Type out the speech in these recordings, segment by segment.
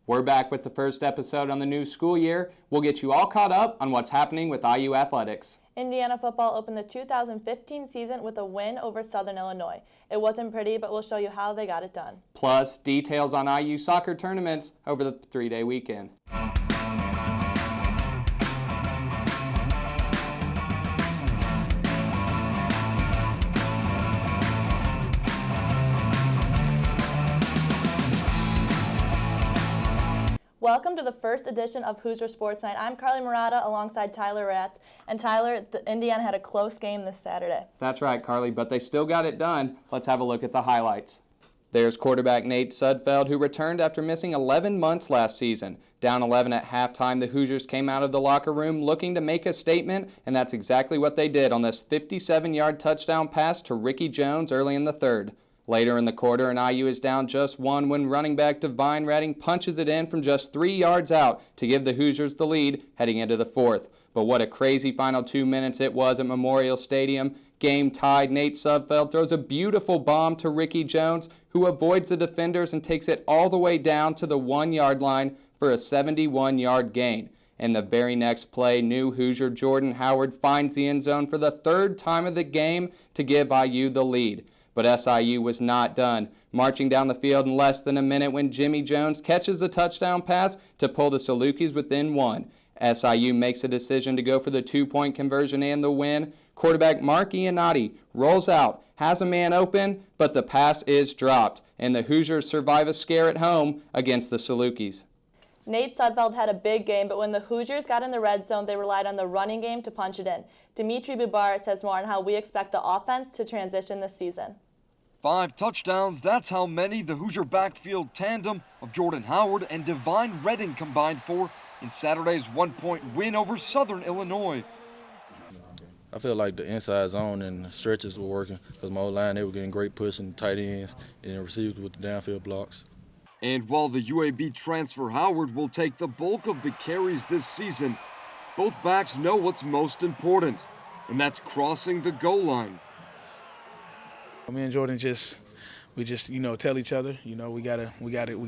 We're back with the first episode on the new school year. We'll get you all caught up on what's happening with IU athletics. Indiana football opened the 2015 season with a win over Southern Illinois. It wasn't pretty, but we'll show you how they got it done. Plus, details on IU soccer tournaments over the 3-day weekend. Welcome to the first edition of Hoosier Sports Nite. I'm Karley Marotta alongside Tyler Ratts. And Tyler, Indiana had a close game this Saturday. That's right, Karley, but they still got it done. Let's have a look at the highlights. There's quarterback Nate Sudfeld, who returned after missing 11 months last season. Down 11 at halftime, the Hoosiers came out of the locker room looking to make a statement, and that's exactly what they did on this 57-yard touchdown pass to Ricky Jones early in the third. Later in the quarter, and IU is down just one when running back Devine Redding punches it in from just 3 yards out to give the Hoosiers the lead heading into the fourth. But what a crazy final 2 minutes it was at Memorial Stadium. Game tied, Nate Sudfeld throws a beautiful bomb to Ricky Jones, who avoids the defenders and takes it all the way down to the 1-yard line for a 71-yard gain. And the very next play, new Hoosier Jordan Howard finds the end zone for the third time of the game to give IU the lead. But SIU was not done, marching down the field in less than a minute when Jimmy Jones catches a touchdown pass to pull the Salukis within one. SIU makes a decision to go for the 2-point conversion and the win. Quarterback Mark Iannotti rolls out, has a man open, but the pass is dropped, and the Hoosiers survive a scare at home against the Salukis. Nate Sudfeld had a big game, but when the Hoosiers got in the red zone, they relied on the running game to punch it in. Dimitri Bubar says more on how we expect the offense to transition this season. 5 touchdowns, that's how many the Hoosier backfield tandem of Jordan Howard and Devine Redding combined for in Saturday's 1-point win over Southern Illinois. I feel like the inside zone and the stretches were working because my O-line, they were getting great push and tight ends and receivers with the downfield blocks. And while the UAB transfer Howard will take the bulk of the carries this season, both backs know what's most important, and that's crossing the goal line. Me and Jordan we just tell each other, we gotta get it,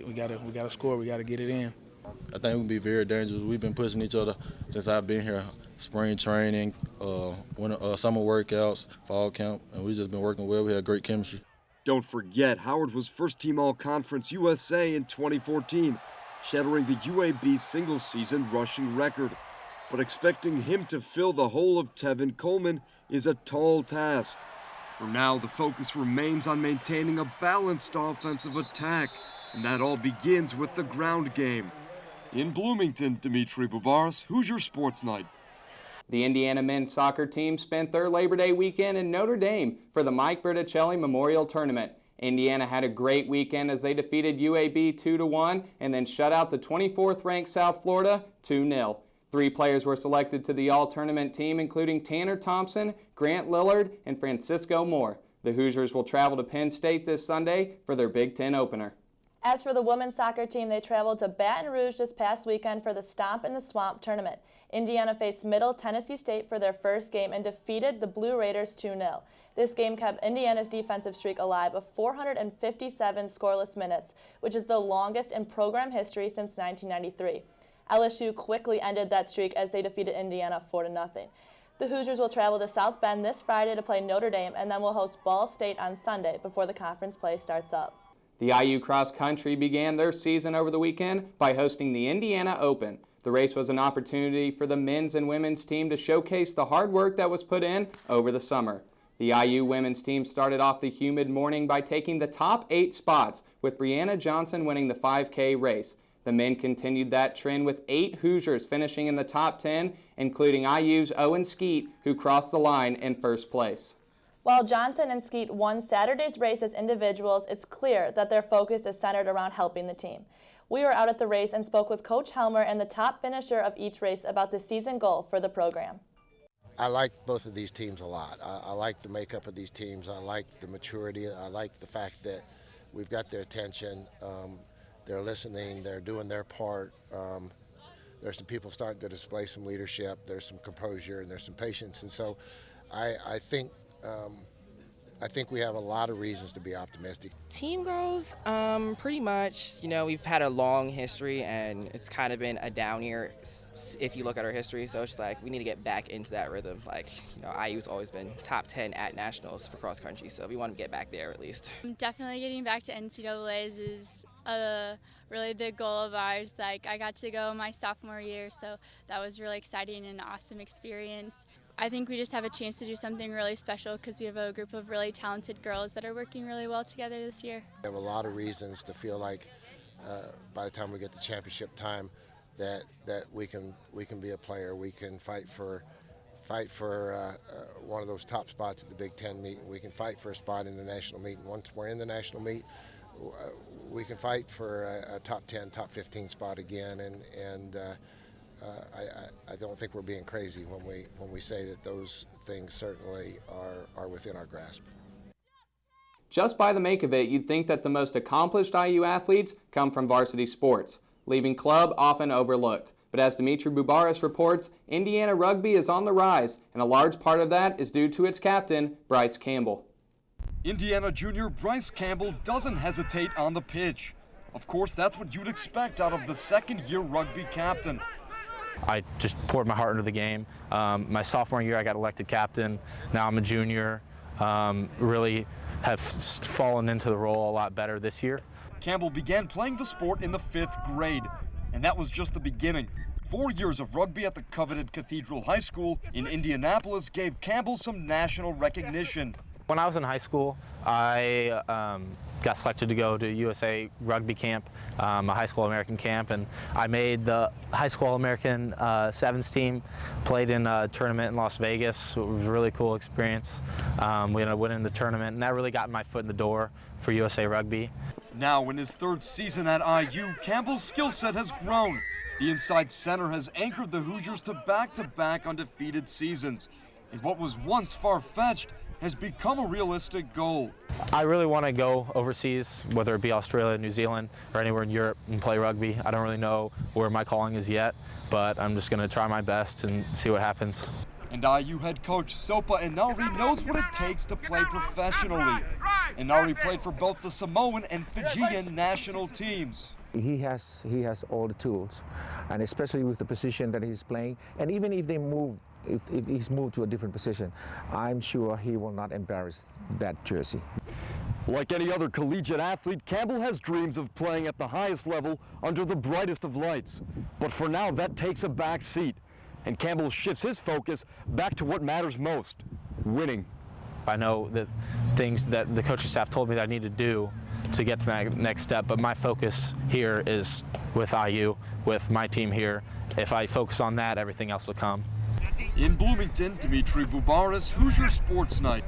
we gotta score, we gotta get it in. I think we can be very dangerous. We've been pushing each other since I've been here. Spring training, summer workouts, fall camp, and we've just been working well. We had great chemistry. Don't forget, Howard was first-team All-Conference USA in 2014, shattering the UAB single-season rushing record. But expecting him to fill the hole of Tevin Coleman is a tall task. For now, the focus remains on maintaining a balanced offensive attack, and that all begins with the ground game. In Bloomington, Dimitri Bubaris, Hoosier Sports Nite. The Indiana men's soccer team spent their Labor Day weekend in Notre Dame for the Mike Berticelli Memorial Tournament. Indiana had a great weekend as they defeated UAB 2-1 and then shut out the 24th-ranked South Florida 2-0. 3 players were selected to the all-tournament team, including Tanner Thompson, Grant Lillard, and Francisco Moore. The Hoosiers will travel to Penn State this Sunday for their Big Ten opener. As for the women's soccer team, they traveled to Baton Rouge this past weekend for the Stomp in the Swamp tournament. Indiana faced Middle Tennessee State for their first game and defeated the Blue Raiders 2-0. This game kept Indiana's defensive streak alive of 457 scoreless minutes, which is the longest in program history since 1993. LSU quickly ended that streak as they defeated Indiana 4-0. The Hoosiers will travel to South Bend this Friday to play Notre Dame and then will host Ball State on Sunday before the conference play starts up. The IU cross country began their season over the weekend by hosting the Indiana Open. The race was an opportunity for the men's and women's team to showcase the hard work that was put in over the summer. The IU women's team started off the humid morning by taking the top 8 spots, with Brianna Johnson winning the 5K race. The men continued that trend with 8 Hoosiers finishing in the top 10, including IU's Owen Skeet, who crossed the line in first place. While Johnson and Skeet won Saturday's race as individuals, it's clear that their focus is centered around helping the team. We were out at the race and spoke with Coach Helmer and the top finisher of each race about the season goal for the program. I like both of these teams a lot. I like the makeup of these teams. I like the maturity. I like the fact that we've got their attention. They're listening. They're doing their part. There's some people starting to display some leadership. There's some composure and there's some patience. And so I think I think we have a lot of reasons to be optimistic. Team goals, pretty much, we've had a long history and it's kind of been a down year if you look at our history. So it's like we need to get back into that rhythm. IU's always been top 10 at nationals for cross country, so we want to get back there at least. Definitely getting back to NCAAs is a really big goal of ours. I got to go my sophomore year, so that was really exciting and an awesome experience. I think we just have a chance to do something really special because we have a group of really talented girls that are working really well together this year. We have a lot of reasons to feel like by the time we get to championship time that we can be a player. We can fight for one of those top spots at the Big Ten meet. We can fight for a spot in the national meet. And once we're in the national meet, we can fight for a top 10, top 15 spot again. And I don't think we're being crazy when we say that those things certainly are within our grasp. Just by the make of it, you'd think that the most accomplished IU athletes come from varsity sports, leaving club often overlooked. But as Dimitri Bubaris reports, Indiana rugby is on the rise, and a large part of that is due to its captain, Bryce Campbell. Indiana junior Bryce Campbell doesn't hesitate on the pitch. Of course, that's what you'd expect out of the second-year rugby captain. I just poured my heart into the game. My sophomore year, I got elected captain. Now I'm a junior. Really have fallen into the role a lot better this year. Campbell began playing the sport in the 5th grade, and that was just the beginning. 4 years of rugby at the coveted Cathedral High School in Indianapolis gave Campbell some national recognition. When I was in high school, I got selected to go to USA rugby camp, a high school American camp, and I made the high school American sevens team, played in a tournament in Las Vegas. It was a really cool experience. We ended up winning the tournament, and that really got my foot in the door for USA rugby. Now in his 3rd season at IU, Campbell's skill set has grown. The inside center has anchored the Hoosiers to back-to-back undefeated seasons. And what was once far-fetched has become a realistic goal. I really want to go overseas, whether it be Australia, New Zealand, or anywhere in Europe and play rugby. I don't really know where my calling is yet, but I'm just going to try my best and see what happens. And IU head coach Sopa Inari knows what it takes to play professionally. Inari played for both the Samoan and Fijian national teams. He has all the tools, and especially with the position that he's playing, and even if if he's moved to a different position, I'm sure he will not embarrass that jersey. Like any other collegiate athlete, Campbell has dreams of playing at the highest level under the brightest of lights. But for now, that takes a back seat, and Campbell shifts his focus back to what matters most, winning. I know that things that the coaching staff told me that I need to do to get to that next step, but my focus here is with IU, with my team here. If I focus on that, everything else will come. In Bloomington, Dimitri Bubaris, Hoosier Sports Nite.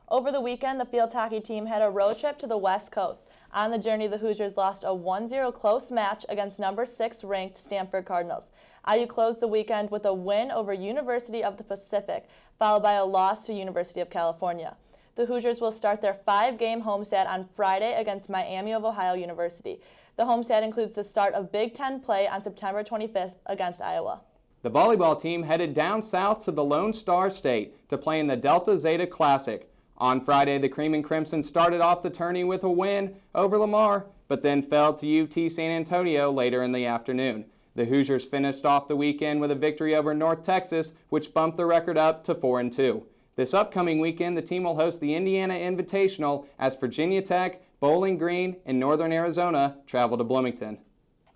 Over the weekend, the field hockey team had a road trip to the West Coast. On the journey, the Hoosiers lost a 1-0 close match against number 6 ranked Stanford Cardinals. IU closed the weekend with a win over University of the Pacific, followed by a loss to University of California. The Hoosiers will start their 5-game homestand on Friday against Miami of Ohio University. The homestand includes the start of Big Ten play on September 25th against Iowa. The volleyball team headed down south to the Lone Star State to play in the Delta Zeta Classic. On Friday, the Cream and Crimson started off the tourney with a win over Lamar, but then fell to UT San Antonio later in the afternoon. The Hoosiers finished off the weekend with a victory over North Texas, which bumped the record up to 4-2. This upcoming weekend, the team will host the Indiana Invitational as Virginia Tech, Bowling Green, and Northern Arizona travel to Bloomington.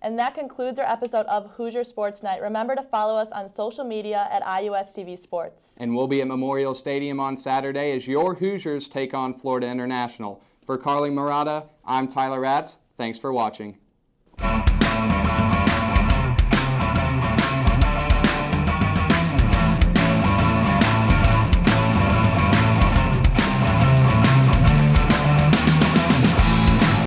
And that concludes our episode of Hoosier Sports Nite. Remember to follow us on social media at IUSTV Sports. And we'll be at Memorial Stadium on Saturday as your Hoosiers take on Florida International. For Karley Marotta, I'm Tyler Ratts. Thanks for watching.